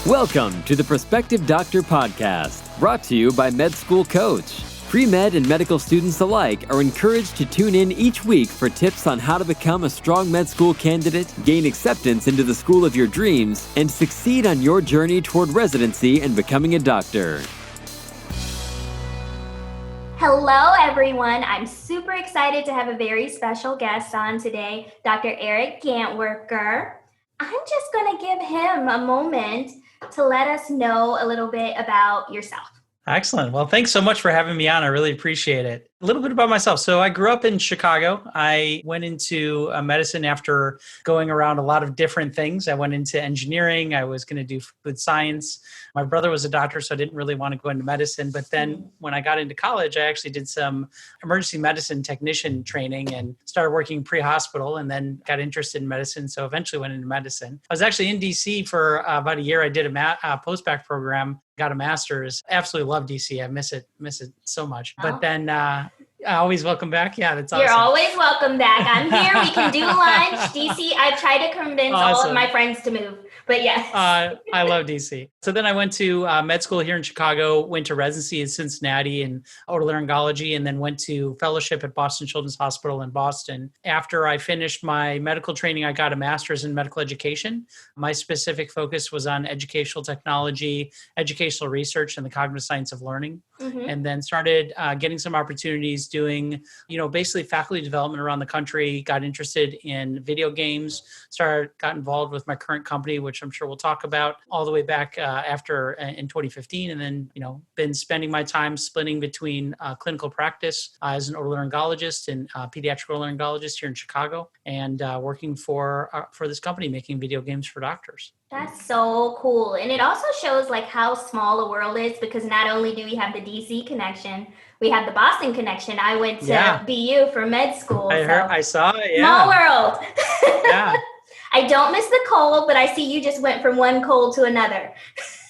Welcome to the Prospective Doctor Podcast, brought to you by Med School Coach. Pre-med and medical students alike are encouraged to tune in each week for tips on how to become a strong med school candidate, gain acceptance into the school of your dreams, and succeed on your journey toward residency and becoming a doctor. Hello, everyone. I'm super excited to have a very special guest on today, Dr. Eric Gantwerker. I'm just going to give him a moment to let us know a little bit about yourself. Excellent. Well, thanks so much for having me on. I really appreciate it. A little bit about myself. So I grew up in Chicago. I went into medicine after going around a lot of different things. I went into engineering. I was going to do food science. My brother was a doctor, so I didn't really want to go into medicine. But then when I got into college, I actually did some emergency medicine technician training and started working pre-hospital and then got interested in medicine. So eventually went into medicine. I was actually in DC for about a year. I did a post-bac program, got a master's. Absolutely love DC. I miss it so much. But then always welcome back. Yeah, that's awesome. You're always welcome back. I'm here. We can do lunch. DC, I've tried to convince all of my friends to move, but yes. I love DC. So then I went to med school here in Chicago, went to residency in Cincinnati in otolaryngology, and then went to fellowship at Boston Children's Hospital in Boston. After I finished my medical training, I got a master's in medical education. My specific focus was on educational technology, educational research, and the cognitive science of learning. And then started getting some opportunities doing, basically faculty development around the country, got interested in video games, got involved with my current company, which I'm sure we'll talk about, all the way back after in 2015. And then, been spending my time splitting between clinical practice as an otolaryngologist and pediatric otolaryngologist here in Chicago, and working for this company making video games for doctors. That's so cool. And it also shows like how small the world is, because not only do we have the DC connection, we have the Boston connection. I went to BU for med school. I saw it. Yeah. Small world. Yeah. I don't miss the cold, but I see you just went from one cold to another.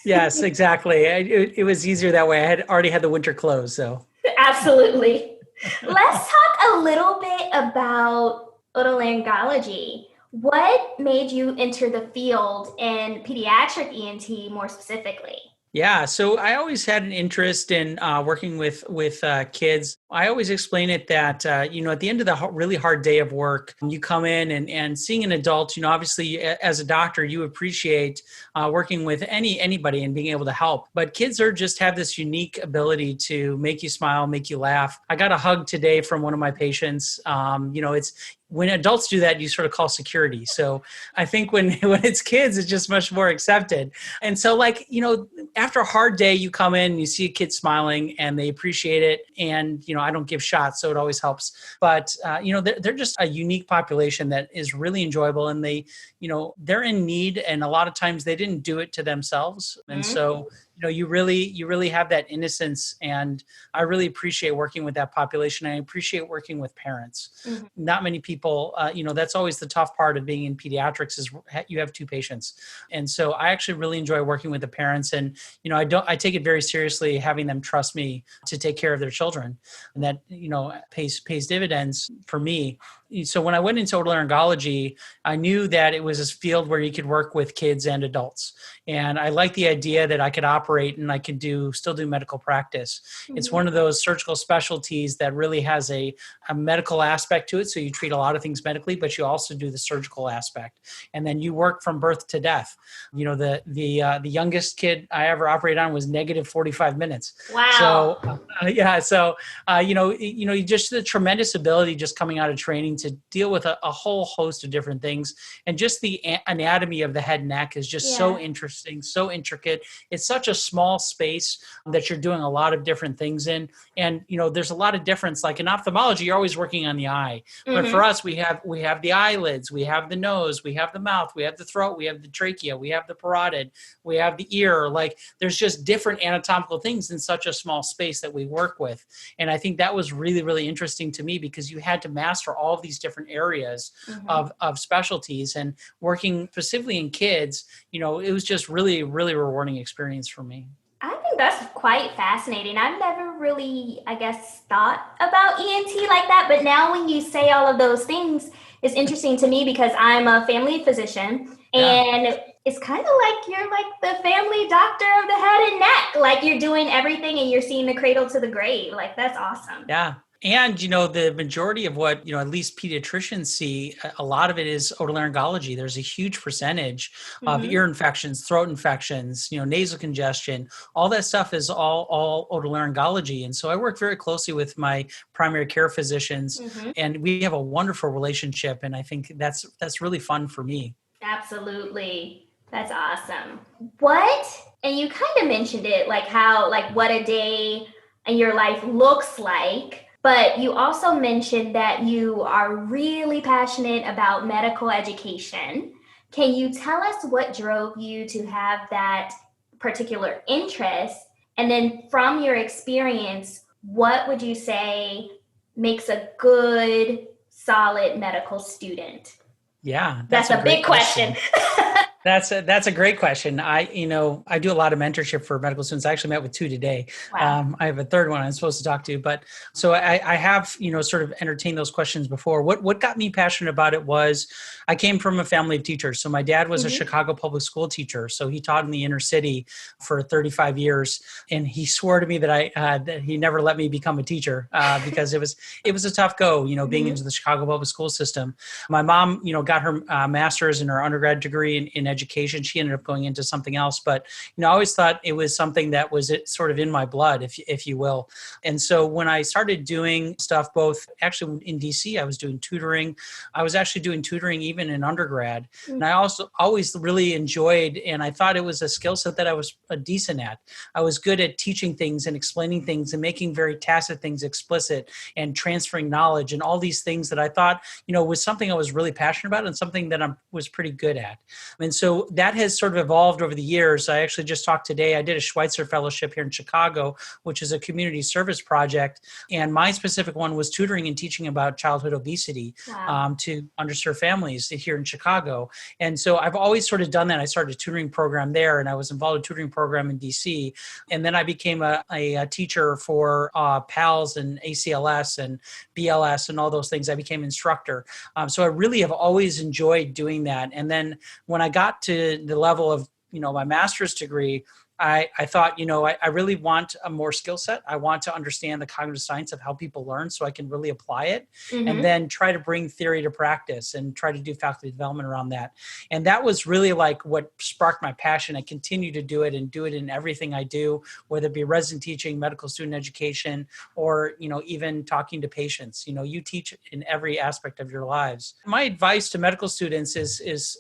Yes, exactly. It was easier that way. I had already had the winter clothes, so. Absolutely. Let's talk a little bit about otolaryngology. What made you enter the field in pediatric ENT more specifically? Yeah, so I always had an interest in working with kids. I always explain it that, at the end of the really hard day of work, you come in and seeing an adult, obviously as a doctor, you appreciate working with anybody and being able to help. But kids just have this unique ability to make you smile, make you laugh. I got a hug today from one of my patients. When adults do that, you sort of call security. So I think when it's kids, it's just much more accepted. And so after a hard day, you come in and you see a kid smiling and they appreciate it. And, I don't give shots, so it always helps. But, they're just a unique population that is really enjoyable, and they're in need. And a lot of times they didn't do it to themselves. And so, you really have that innocence, and I really appreciate working with that population. I appreciate working with parents. Not many people, that's always the tough part of being in pediatrics is you have two patients. And so I actually really enjoy working with the parents, and, I take it very seriously, having them trust me to take care of their children, and that, pays dividends for me. So when I went into otolaryngology, I knew that it was a field where you could work with kids and adults. And I like the idea that I could operate and I could still do medical practice. It's one of those surgical specialties that really has a medical aspect to it. So you treat a lot of things medically, but you also do the surgical aspect. And then you work from birth to death. The youngest kid I ever operated on was negative 45 minutes. Wow. So, just the tremendous ability just coming out of training to deal with a whole host of different things. And just the anatomy of the head and neck is just so interesting, so intricate. It's such a small space that you're doing a lot of different things in. And, there's a lot of difference. Like in ophthalmology, you're always working on the eye. But for us, we have the eyelids, we have the nose, we have the mouth, we have the throat, we have the trachea, we have the parotid, we have the ear. Like there's just different anatomical things in such a small space that we work with. And I think that was really, really interesting to me, because you had to master all of these different areas of specialties, and working specifically in kids, it was just really, really rewarding experience for me. I think that's quite fascinating. I've never really, thought about ENT like that, but now when you say all of those things, it's interesting to me because I'm a family physician Yeah. And it's kind of like you're like the family doctor of the head and neck. Like you're doing everything and you're seeing the cradle to the grave. Like that's awesome. Yeah. And, the majority of what, at least pediatricians see, a lot of it is otolaryngology. There's a huge percentage of ear infections, throat infections, nasal congestion. All that stuff is all otolaryngology. And so I work very closely with my primary care physicians, and we have a wonderful relationship. And I think that's really fun for me. Absolutely. That's awesome. And you kind of mentioned it, like how, like what a day in your life looks like. But you also mentioned that you are really passionate about medical education. Can you tell us what drove you to have that particular interest? And then from your experience, what would you say makes a good, solid medical student? Yeah, That's a big question. That's a great question. I do a lot of mentorship for medical students. I actually met with two today. Wow. I have a third one I'm supposed to talk to, but so I have, sort of entertained those questions before. What got me passionate about it was I came from a family of teachers. So my dad was a Chicago public school teacher. So he taught in the inner city for 35 years. And he swore to me that he never let me become a teacher because it was a tough go, being into the Chicago public school system. My mom, got her master's and her undergrad degree in education. She ended up going into something else, but I always thought it was something that was sort of in my blood, if you will. And so when I started doing stuff, both actually in DC, I was doing tutoring. I was actually doing tutoring even in undergrad. And I also always really enjoyed, and I thought it was a skill set that I was decent at. I was good at teaching things and explaining things and making very tacit things explicit and transferring knowledge and all these things that I thought, was something I was really passionate about and something that I was pretty good at. And so that has sort of evolved over the years. I actually just talked today. I did a Schweitzer Fellowship here in Chicago, which is a community service project. And my specific one was tutoring and teaching about childhood obesity to underserved families here in Chicago. And so I've always sort of done that. I started a tutoring program there, and I was involved in a tutoring program in DC. And then I became a teacher for PALS and ACLS and BLS and all those things. I became instructor. So I really have always enjoyed doing that. And then when I got to the level of, my master's degree, I thought, I really want a more skill set. I want to understand the cognitive science of how people learn so I can really apply it and then try to bring theory to practice and try to do faculty development around that. And that was really like what sparked my passion. I continue to do it and do it in everything I do, whether it be resident teaching, medical student education, or, even talking to patients. You teach in every aspect of your lives. My advice to medical students is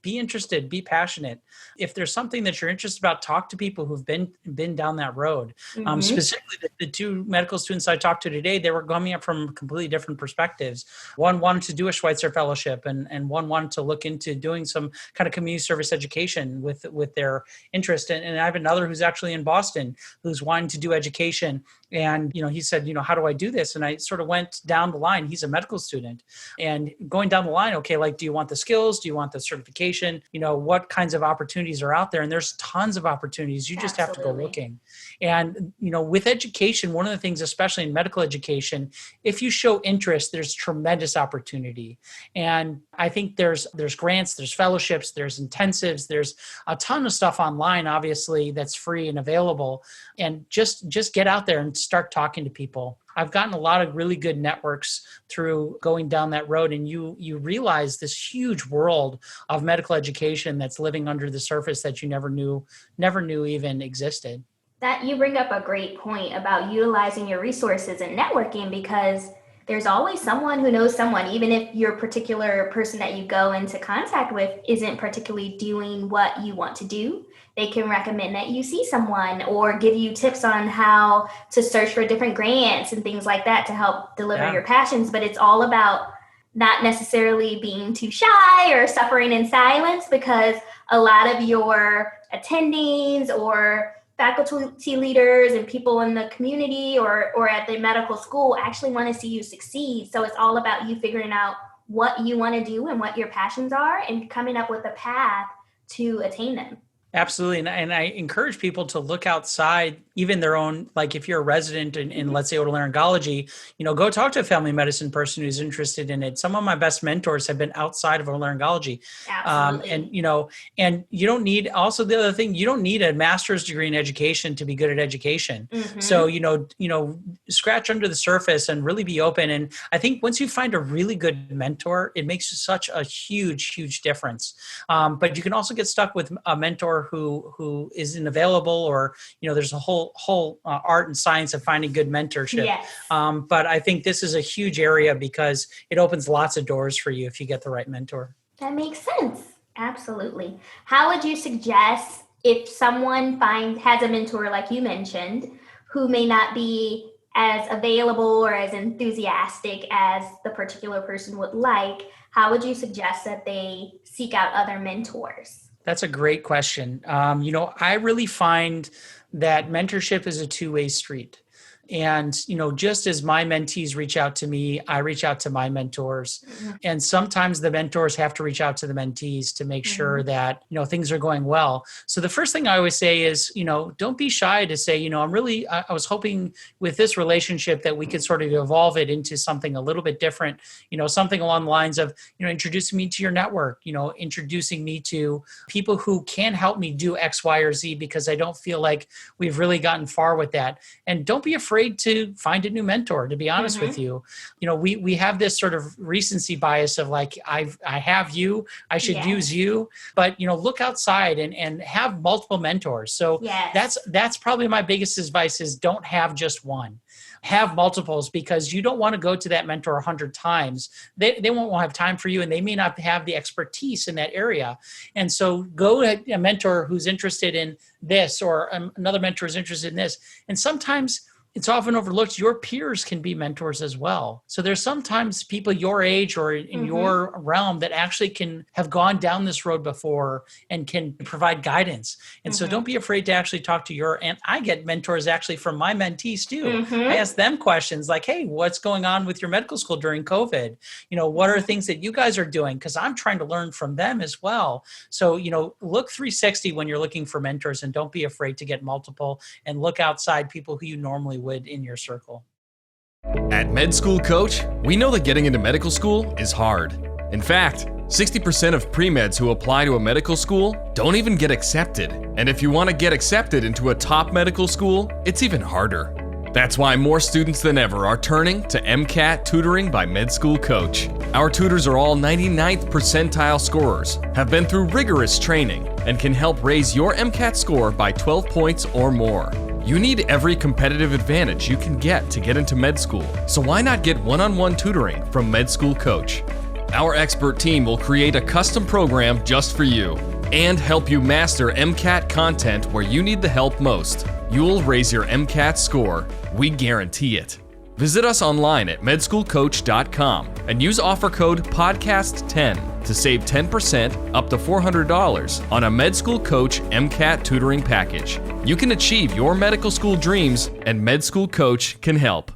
be interested, be passionate. If there's something that you're interested about, talk to people who've been down that road. Specifically, the two medical students I talked to today, they were coming up from completely different perspectives. One wanted to do a Schweitzer Fellowship, and one wanted to look into doing some kind of community service education with their interest. And I have another who's actually in Boston who's wanting to do education. And, he said, how do I do this? And I sort of went down the line. He's a medical student, and going down the line, okay, like, do you want the skills? Do you want the certification? What kinds of opportunities are out there? And there's tons of opportunities. You just have to go looking. And, with education, one of the things, especially in medical education, if you show interest, there's tremendous opportunity. And I think there's grants, there's fellowships, there's intensives, there's a ton of stuff online, obviously, that's free and available. And just get out there and start talking to people. I've gotten a lot of really good networks through going down that road, and you realize this huge world of medical education that's living under the surface that you never knew even existed. That you bring up a great point about utilizing your resources and networking, because there's always someone who knows someone, even if your particular person that you go into contact with isn't particularly doing what you want to do. They can recommend that you see someone or give you tips on how to search for different grants and things like that to help deliver your passions. But it's all about not necessarily being too shy or suffering in silence, because a lot of your attendings or faculty leaders and people in the community or at the medical school actually want to see you succeed. So it's all about you figuring out what you want to do and what your passions are and coming up with a path to attain them. Absolutely. And I encourage people to look outside, even their own, like if you're a resident in let's say, otolaryngology, go talk to a family medicine person who's interested in it. Some of my best mentors have been outside of otolaryngology. Absolutely. And you don't need, also the other thing, you don't need a master's degree in education to be good at education. So, Mm-hmm. scratch under the surface and really be open. And I think once you find a really good mentor, it makes such a huge, huge difference. But you can also get stuck with a mentor who isn't available, or there's a whole art and science of finding good mentorship. Yes. But I think this is a huge area because it opens lots of doors for you if you get the right mentor. That makes sense. Absolutely. How would you suggest if someone has a mentor like you mentioned, who may not be as available or as enthusiastic as the particular person would like, how would you suggest that they seek out other mentors? That's a great question. I really find that mentorship is a two-way street. And, just as my mentees reach out to me, I reach out to my mentors. Mhm. And sometimes the mentors have to reach out to the mentees to make sure that, things are going well. So the first thing I always say is, don't be shy to say, I was hoping with this relationship that we could sort of evolve it into something a little bit different, something along the lines of, introducing me to your network, introducing me to people who can help me do X, Y, or Z, because I don't feel like we've really gotten far with that. And don't be afraid to find a new mentor, to be honest with you. We have this sort of recency bias of like, I have you, I should Yes. use you, but look outside and have multiple mentors. So Yes. that's probably my biggest advice is don't have just one. Have multiples, because you don't want to go to that mentor 100 times. They won't have time for you, and they may not have the expertise in that area. And so go to a mentor who's interested in this, or another mentor is interested in this. And sometimes it's often overlooked, your peers can be mentors as well. So there's sometimes people your age or in your realm that actually can have gone down this road before and can provide guidance. And so don't be afraid to actually talk to and I get mentors actually from my mentees too. I ask them questions like, hey, what's going on with your medical school during COVID? What are things that you guys are doing? Because I'm trying to learn from them as well. So, look 360 when you're looking for mentors, and don't be afraid to get multiple, and look outside people who you normally would in your circle. At Med School Coach, we know that getting into medical school is hard. In fact, 60% of pre-meds who apply to a medical school don't even get accepted. And if you want to get accepted into a top medical school, it's even harder. That's why more students than ever are turning to MCAT tutoring by Med School Coach. Our tutors are all 99th percentile scorers, have been through rigorous training, and can help raise your MCAT score by 12 points or more. You need every competitive advantage you can get to get into med school, so why not get one-on-one tutoring from Med School Coach? Our expert team will create a custom program just for you and help you master MCAT content where you need the help most. You'll raise your MCAT score. We guarantee it. Visit us online at medschoolcoach.com and use offer code PODCAST10 to save 10% up to $400 on a Med School Coach MCAT tutoring package. You can achieve your medical school dreams, and Med School Coach can help.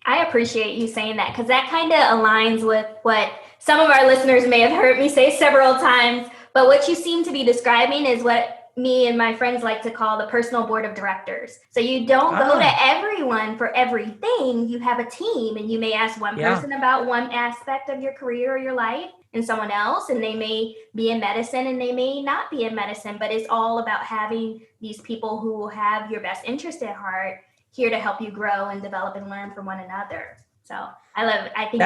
I appreciate you saying that, because that kind of aligns with what some of our listeners may have heard me say several times. But what you seem to be describing is what me and my friends like to call the personal board of directors. So you don't go to everyone for everything. You have a team, and you may ask one person about one aspect of your career or your life, and someone else, and they may be in medicine and they may not be in medicine. But it's all about having these people who have your best interest at heart, here to help you grow and develop and learn from one another. So I love it. I think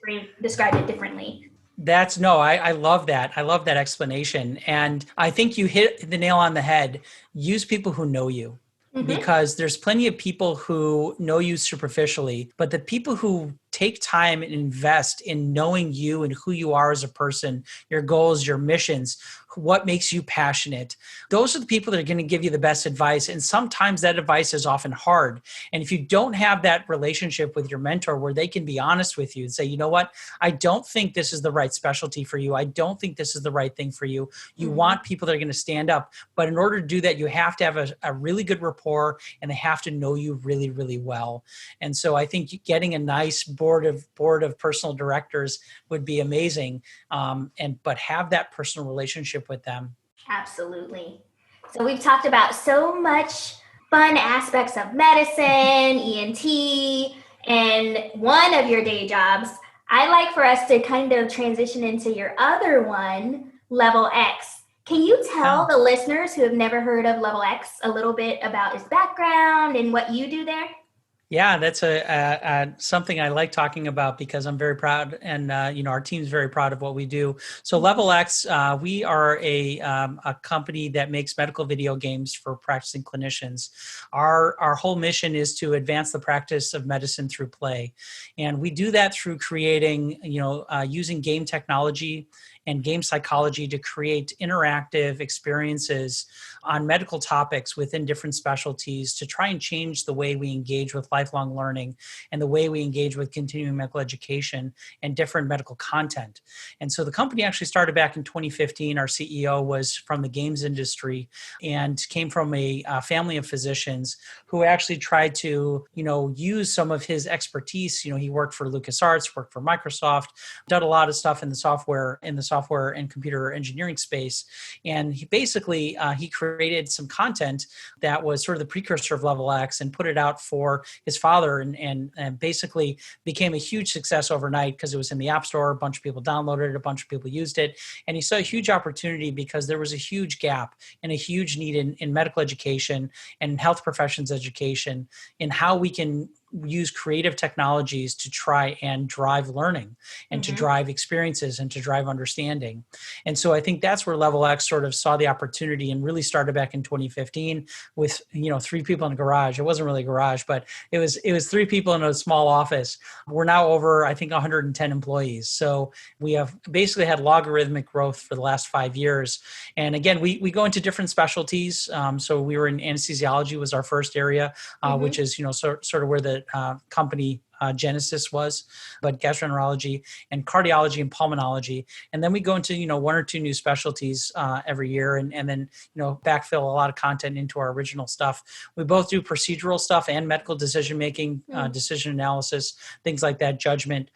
you described it differently. I love that. I love that explanation. And I think you hit the nail on the head. Use people who know you. Because there's plenty of people who know you superficially, but the people who take time and invest in knowing you and who you are as a person, your goals, your missions, what makes you passionate, those are the people that are going to give you the best advice. And sometimes that advice is often hard. And if you don't have that relationship with your mentor where they can be honest with you and say, you know what, I don't think this is the right specialty for you. I don't think this is the right thing for you. You want people that are going to stand up. But in order to do that, you have to have a really good rapport, and they have to know you really, really well. And so I think getting a nice board of personal directors would be amazing. But have that personal relationship with them. Absolutely. So we've talked about so much fun aspects of medicine, ENT, and one of your day jobs. I'd like for us to kind of transition into your other one, Level X. Can you tell the listeners who have never heard of Level X a little bit about its background and what you do there? Yeah, that's a something I like talking about because I'm very proud, and our team's very proud of what we do. So Level X, we are a company that makes medical video games for practicing clinicians. Our whole mission is to advance the practice of medicine through play, and we do that through creating, using game technology and game psychology to create interactive experiences on medical topics within different specialties to try and change the way we engage with lifelong learning and the way we engage with continuing medical education and different medical content. And so the company actually started back in 2015. Our CEO was from the games industry and came from a family of physicians who actually tried to, use some of his expertise. He worked for LucasArts, worked for Microsoft, done a lot of stuff in the software and computer engineering space. And he basically, he created some content that was sort of the precursor of Level X and put it out for his father and basically became a huge success overnight because it was in the App Store. A bunch of people downloaded it, a bunch of people used it. And he saw a huge opportunity because there was a huge gap and a huge need in medical education and health professions education in how we can use creative technologies to try and drive learning and to drive experiences and to drive understanding. And so I think that's where Level X sort of saw the opportunity and really started back in 2015 with, 3 people in a garage. It wasn't really a garage, but it was 3 people in a small office. We're now over, I think, 110 employees. So we have basically had logarithmic growth for the last 5 years. And again, we go into different specialties. So we were in anesthesiology was our first area, which is, sort of where the company genesis was, but gastroenterology and cardiology and pulmonology. And then we go into, 1 or 2 new specialties every year and then, backfill a lot of content into our original stuff. We both do procedural stuff and medical decision-making, decision analysis, things like that, judgment,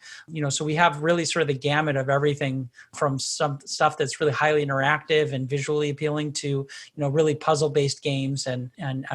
so we have really sort of the gamut of everything from some stuff that's really highly interactive and visually appealing to, really puzzle-based games and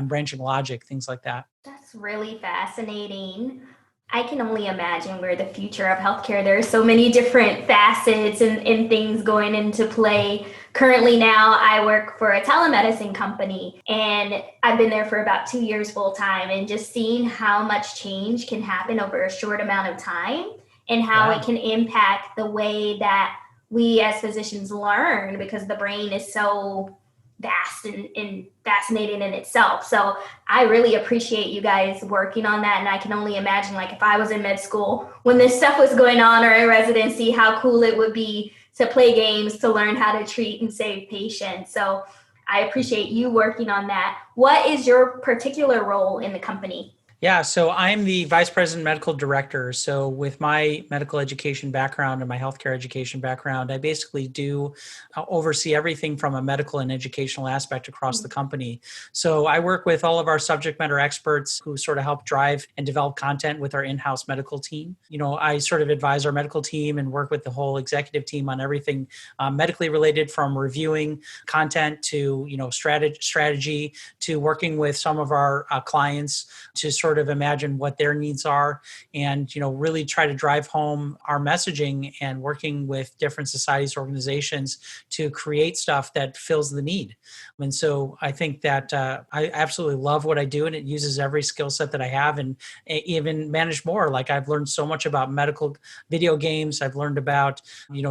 branching logic, things like that. That's really fascinating. I can only imagine where the future of healthcare, there are so many different facets and things going into play. Currently now I work for a telemedicine company and I've been there for about 2 years full time, and just seeing how much change can happen over a short amount of time and how it can impact the way that we as physicians learn, because the brain is so vast and fascinating in itself. So I really appreciate you guys working on that. And I can only imagine, like, if I was in med school when this stuff was going on, or in residency, how cool it would be to play games, to learn how to treat and save patients. So I appreciate you working on that. What is your particular role in the company? Yeah, so I'm the Vice President Medical Director. So with my medical education background and my healthcare education background, I basically do oversee everything from a medical and educational aspect across the company. So I work with all of our subject matter experts who sort of help drive and develop content with our in-house medical team. I sort of advise our medical team and work with the whole executive team on everything medically related, from reviewing content to, strategy to working with some of our clients to sort of imagine what their needs are and, really try to drive home our messaging and working with different societies, organizations to create stuff that fills the need. And so I think that I absolutely love what I do, and it uses every skill set that I have and even manage more. Like, I've learned so much about medical video games. I've learned about,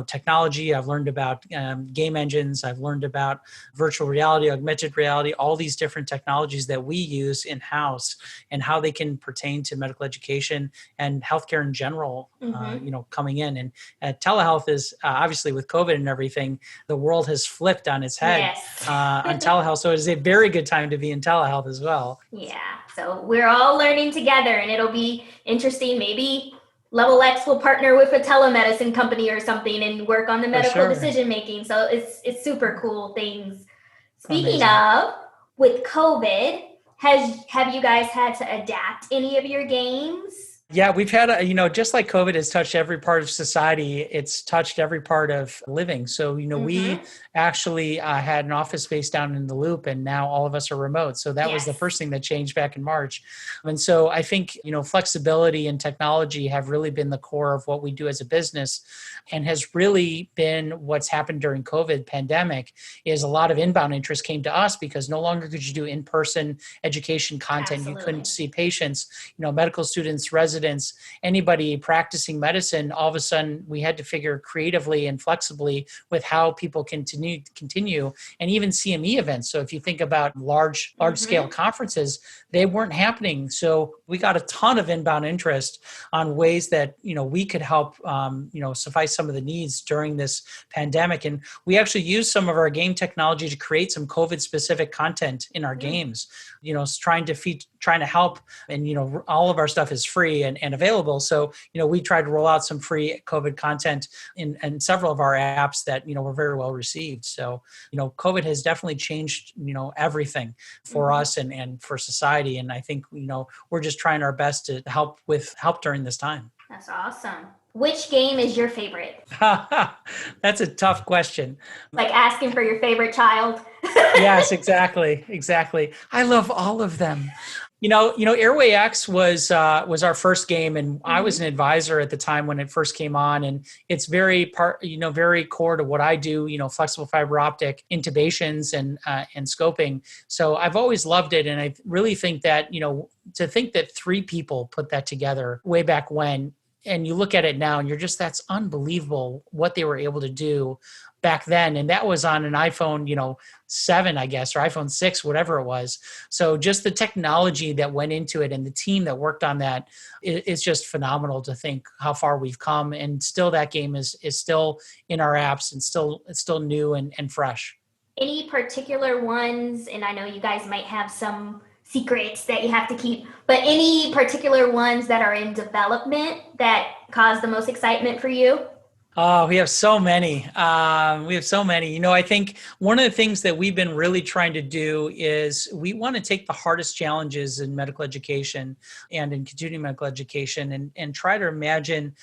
technology. I've learned about game engines. I've learned about virtual reality, augmented reality, all these different technologies that we use in-house and how they can pertain to medical education and healthcare in general, coming in. And telehealth is obviously, with COVID and everything, the world has flipped on its head on telehealth. So it is a very good time to be in telehealth as well. Yeah. So we're all learning together, and it'll be interesting. Maybe Level X will partner with a telemedicine company or something and work on the medical decision making. So it's super cool things. Speaking of, with COVID, have you guys had to adapt any of your games? Yeah, we've had, just like COVID has touched every part of society, it's touched every part of living. So, we actually had an office space down in the Loop, and now all of us are remote. So that was the first thing that changed back in March. And so I think, flexibility and technology have really been the core of what we do as a business, and has really been what's happened during COVID pandemic is a lot of inbound interest came to us because no longer could you do in-person education content. Absolutely. You couldn't see patients, medical students, residents, anybody practicing medicine. All of a sudden we had to figure creatively and flexibly with how people continue and even CME events. So if you think about large scale conferences, they weren't happening. So we got a ton of inbound interest on ways that, we could help, suffice some of the needs during this pandemic. And we actually used some of our game technology to create some COVID specific content in our games, trying to help. And, all of our stuff is free and available. So, we tried to roll out some free COVID content in several of our apps that, were very well received. So, COVID has definitely changed, everything for us and for society. And I think, we're just trying our best to help during this time. That's awesome. Which game is your favorite? That's a tough question. Like asking for your favorite child. Yes, exactly. I love all of them. Airway X was our first game, and I was an advisor at the time when it first came on, and it's very core to what I do. Flexible fiber optic intubations and scoping. So I've always loved it, and I really think that to think that 3 people put that together way back when. And you look at it now and you're just, that's unbelievable what they were able to do back then. And that was on an iPhone, 7, I guess, or iPhone 6, whatever it was. So just the technology that went into it and the team that worked on that, it's just phenomenal to think how far we've come. And still that game is still in our apps and it's still new and fresh. Any particular ones, and I know you guys might have some secrets that you have to keep, but any particular ones that are in development that cause the most excitement for you? Oh, we have so many. I think one of the things that we've been really trying to do is we want to take the hardest challenges in medical education and in continuing medical education and try to imagine,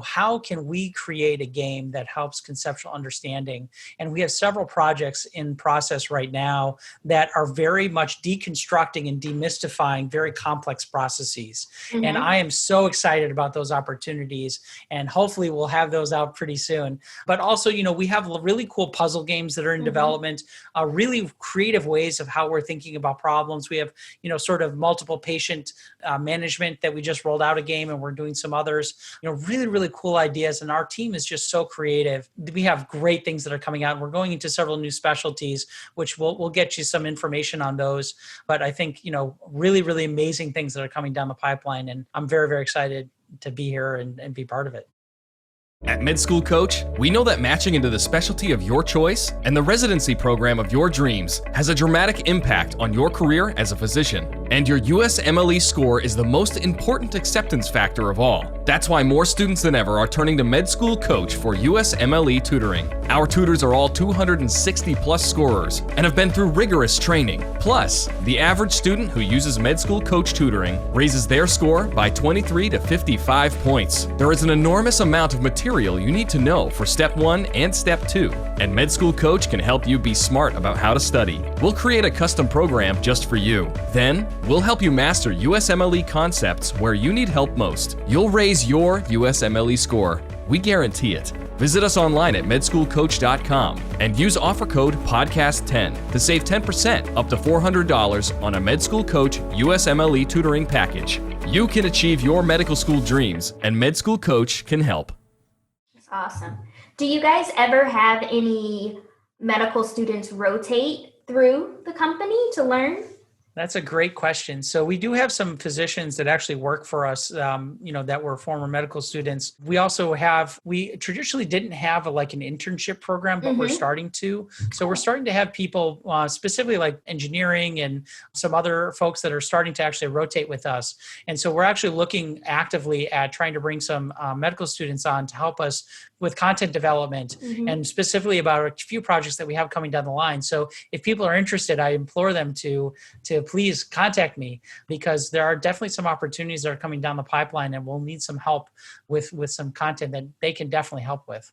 how can we create a game that helps conceptual understanding? And we have several projects in process right now that are very much deconstructing and demystifying very complex processes. And I am so excited about those opportunities, and hopefully we'll have those out pretty soon. But also, we have really cool puzzle games that are in development, really creative ways of how we're thinking about problems. We have, sort of multiple patient management that we just rolled out a game, and we're doing some others, really cool ideas. And our team is just so creative. We have great things that are coming out. We're going into several new specialties, which we'll get you some information on those. But I think, really, really amazing things that are coming down the pipeline. And I'm very, very excited to be here and be part of it. At Med School Coach, we know that matching into the specialty of your choice and the residency program of your dreams has a dramatic impact on your career as a physician. And your USMLE score is the most important acceptance factor of all. That's why more students than ever are turning to Med School Coach for USMLE tutoring. Our tutors are all 260 plus scorers and have been through rigorous training. Plus, the average student who uses Med School Coach tutoring raises their score by 23 to 55 points. There is an enormous amount of material you need to know for Step 1 and Step 2, and Med School Coach can help you be smart about how to study. We'll create a custom program just for you. Then, we'll help you master USMLE concepts where you need help most. You'll raise your USMLE score. We guarantee it. Visit us online at medschoolcoach.com and use offer code PODCAST10 to save 10% up to $400 on a Med School Coach USMLE tutoring package. You can achieve your medical school dreams, and Med School Coach can help. That's awesome. Do you guys ever have any medical students rotate through the company to learn? That's a great question. So we do have some physicians that actually work for us, that were former medical students. We traditionally didn't have an internship program, but we're starting to. So we're starting to have people specifically like engineering and some other folks that are starting to actually rotate with us. And so we're actually looking actively at trying to bring some medical students on to help us with content development and specifically about a few projects that we have coming down the line. So if people are interested, I implore them to please contact me, because there are definitely some opportunities that are coming down the pipeline, and we'll need some help with some content that they can definitely help with.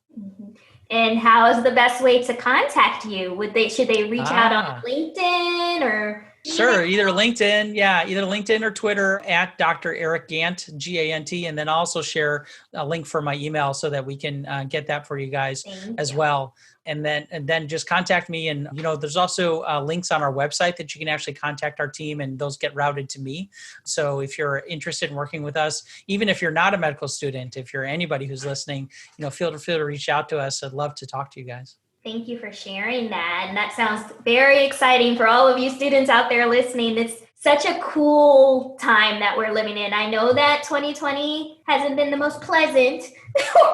And how is the best way to contact you? Should they reach out on LinkedIn or? Sure, either LinkedIn or Twitter at Dr. Eric Gant, Gant, and then also share a link for my email so that we can get that for you guys as well. And then just contact me. And, there's also links on our website that you can actually contact our team, and those get routed to me. So if you're interested in working with us, even if you're not a medical student, if you're anybody who's listening, feel free to reach out to us. I'd love to talk to you guys. Thank you for sharing that. And that sounds very exciting for all of you students out there listening. It's such a cool time that we're living in. I know that 2020 hasn't been the most pleasant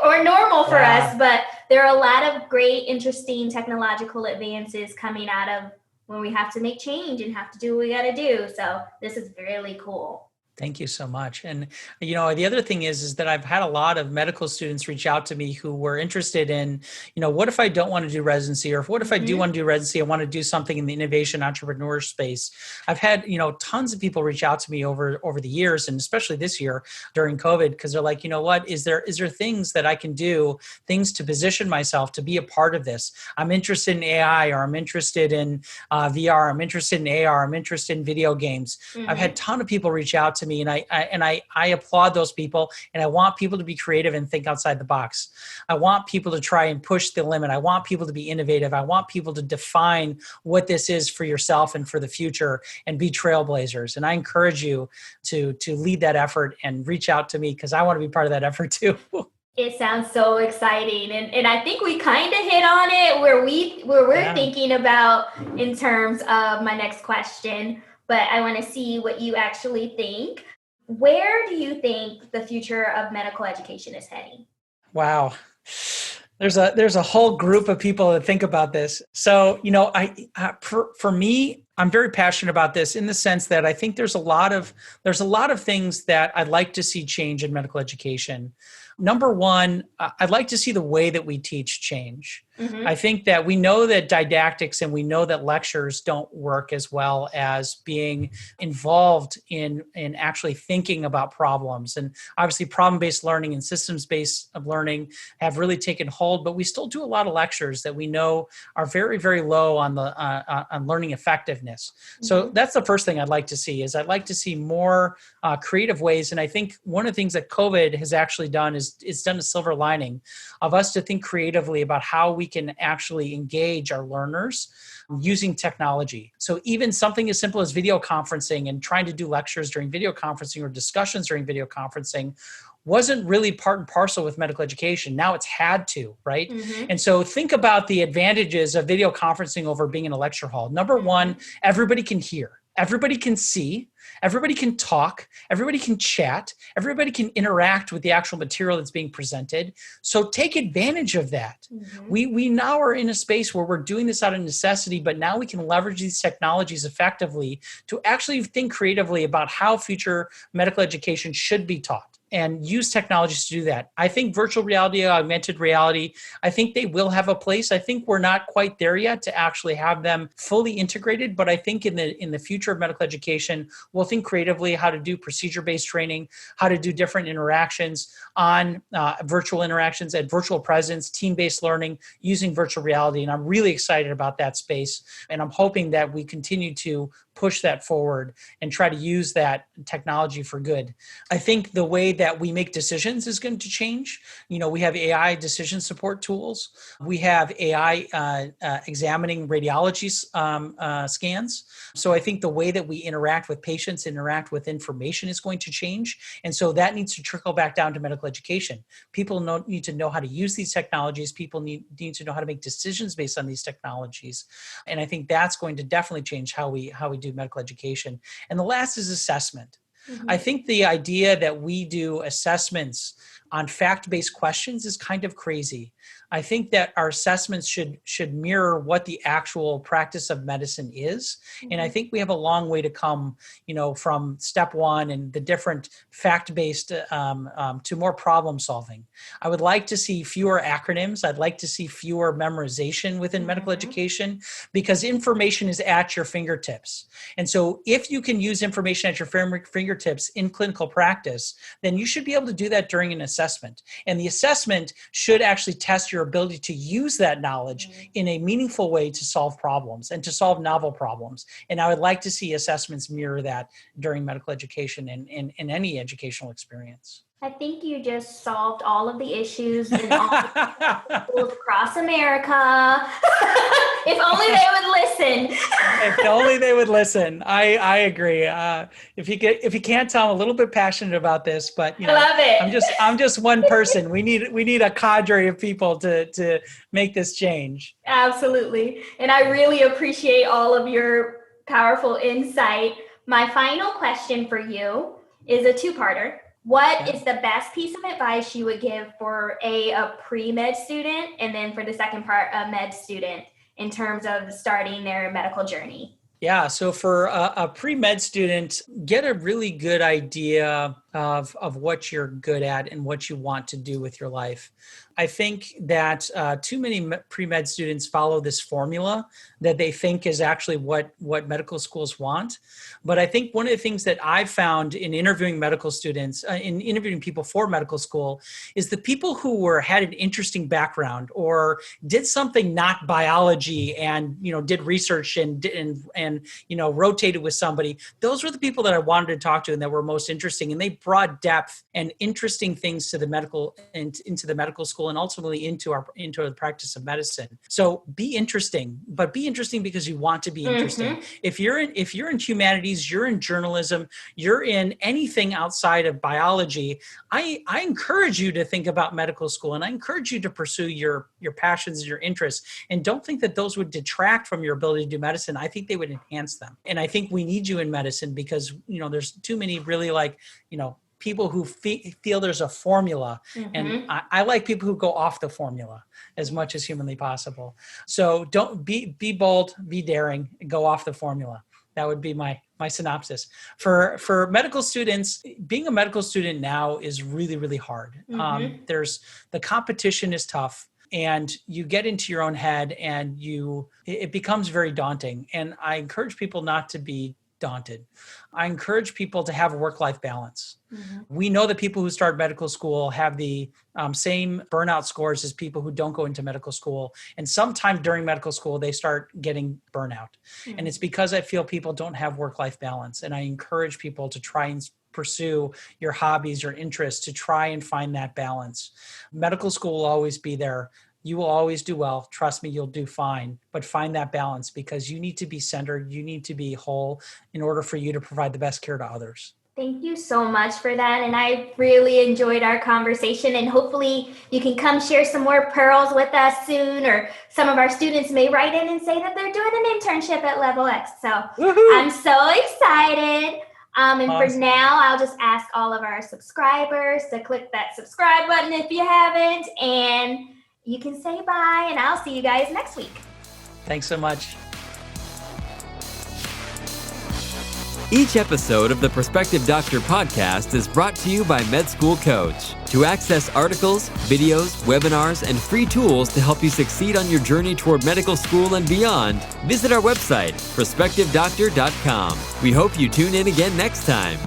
or normal for us, but there are a lot of great, interesting technological advances coming out of when we have to make change and have to do what we got to do. So this is really cool. Thank you so much. And, the other thing is that I've had a lot of medical students reach out to me who were interested in, what if I don't want to do residency, or what if I do want to do residency, I want to do something in the innovation entrepreneur space. I've had, tons of people reach out to me over the years, and especially this year during COVID, because they're like, what, is there things that I can do, things to position myself to be a part of this? I'm interested in AI, or I'm interested in VR, I'm interested in AR, I'm interested in video games. I've had a ton of people reach out to me, and I applaud those people, and I want people to be creative and think outside the box. I want people to try and push the limit. I want people to be innovative. I want people to define what this is for yourself and for the future, and be trailblazers. And I encourage you to lead that effort and reach out to me, because I want to be part of that effort too. It sounds so exciting. And I think we kind of hit on it where we're thinking about in terms of my next question. But I want to see what you actually think. Where do you think the future of medical education is heading? Wow. There's a whole group of people that think about this. So, for me, I'm very passionate about this in the sense that I think there's a lot of things that I'd like to see change in medical education. Number one, I'd like to see the way that we teach change. I think that we know that didactics and we know that lectures don't work as well as being involved in actually thinking about problems. And obviously problem-based learning and systems-based learning have really taken hold, but we still do a lot of lectures that we know are very, very low on on learning effectiveness. So that's the first thing I'd like to see. I'd like to see more creative ways. And I think one of the things that COVID has actually done is it's done a silver lining of us to think creatively about how we can actually engage our learners using technology. So even something as simple as video conferencing and trying to do lectures during video conferencing or discussions during video conferencing wasn't really part and parcel with medical education. Now it's had to, right? And so think about the advantages of video conferencing over being in a lecture hall. Number one, everybody can hear. Everybody can see, everybody can talk, everybody can chat, everybody can interact with the actual material that's being presented. So take advantage of that. We now are in a space where we're doing this out of necessity, but now we can leverage these technologies effectively to actually think creatively about how future medical education should be taught, and use technologies to do that. I think virtual reality, augmented reality, I think they will have a place. I think we're not quite there yet to actually have them fully integrated, but I think in the future of medical education, we'll think creatively how to do procedure-based training, how to do different interactions on virtual interactions and virtual presence, team-based learning using virtual reality. And I'm really excited about that space. And I'm hoping that we continue to push that forward and try to use that technology for good. I think the way that we make decisions is going to change. We have AI decision support tools. We have AI examining radiology scans. So I think the way that we interact with patients, interact with information is going to change. And so that needs to trickle back down to medical education. People need to know how to use these technologies. People need to know how to make decisions based on these technologies. And I think that's going to definitely change how we do medical education. And the last is assessment. I think the idea that we do assessments on fact-based questions is kind of crazy. I think that our assessments should mirror what the actual practice of medicine is. And I think we have a long way to come, from step one and the different fact-based to more problem solving. I would like to see fewer acronyms. I'd like to see fewer memorization within medical education, because information is at your fingertips. And so if you can use information at your fingertips in clinical practice, then you should be able to do that during an assessment. And the assessment should actually test your ability to use that knowledge in a meaningful way to solve problems and to solve novel problems. And I would like to see assessments mirror that during medical education and in any educational experience. I think you just solved all of the issues in all the schools across America. If only they would listen. If only they would listen. I agree. If you can't tell, I'm a little bit passionate about this, but I love it. I'm just one person. We need a cadre of people to make this change. Absolutely. And I really appreciate all of your powerful insight. My final question for you is a two-parter. What is the best piece of advice you would give for a pre-med student, and then for the second part, a med student, in terms of starting their medical journey? Yeah, so for a pre-med student, get a really good idea of what you're good at and what you want to do with your life. I think that too many pre-med students follow this formula that they think is actually what medical schools want. But I think one of the things that I've found in interviewing medical students, in interviewing people for medical school, is the people who had an interesting background or did something not biology and did research and rotated with somebody. Those were the people that I wanted to talk to and that were most interesting, and they brought depth and interesting things to the medical and into the medical school and ultimately into the practice of medicine. So be interesting, but be interesting because you want to be interesting. If you're in humanities, you're in journalism, you're in anything outside of biology, I encourage you to think about medical school, and I encourage you to pursue your passions and your interests. And don't think that those would detract from your ability to do medicine. I think they would enhance them. And I think we need you in medicine because, there's too many really people who feel there's a formula. And I like people who go off the formula as much as humanly possible. So don't be bold, be daring, go off the formula. That would be my synopsis. For medical students, being a medical student now is really, really hard. The competition is tough, and you get into your own head and it becomes very daunting. And I encourage people not to be daunted. I encourage people to have a work-life balance. We know that people who start medical school have the same burnout scores as people who don't go into medical school. And sometime during medical school, they start getting burnout. And it's because I feel people don't have work-life balance. And I encourage people to try and pursue your hobbies, your interests, to try and find that balance. Medical school will always be there. You will always do well. Trust me, you'll do fine. But find that balance, because you need to be centered. You need to be whole in order for you to provide the best care to others. Thank you so much for that. And I really enjoyed our conversation. And hopefully you can come share some more pearls with us soon. Or some of our students may write in and say that they're doing an internship at Level X. So I'm so excited. And awesome. For now, I'll just ask all of our subscribers to click that subscribe button if you haven't. And you can say bye, and I'll see you guys next week. Thanks so much. Each episode of the Prospective Doctor podcast is brought to you by Med School Coach. To access articles, videos, webinars, and free tools to help you succeed on your journey toward medical school and beyond, visit our website, prospectivedoctor.com. We hope you tune in again next time.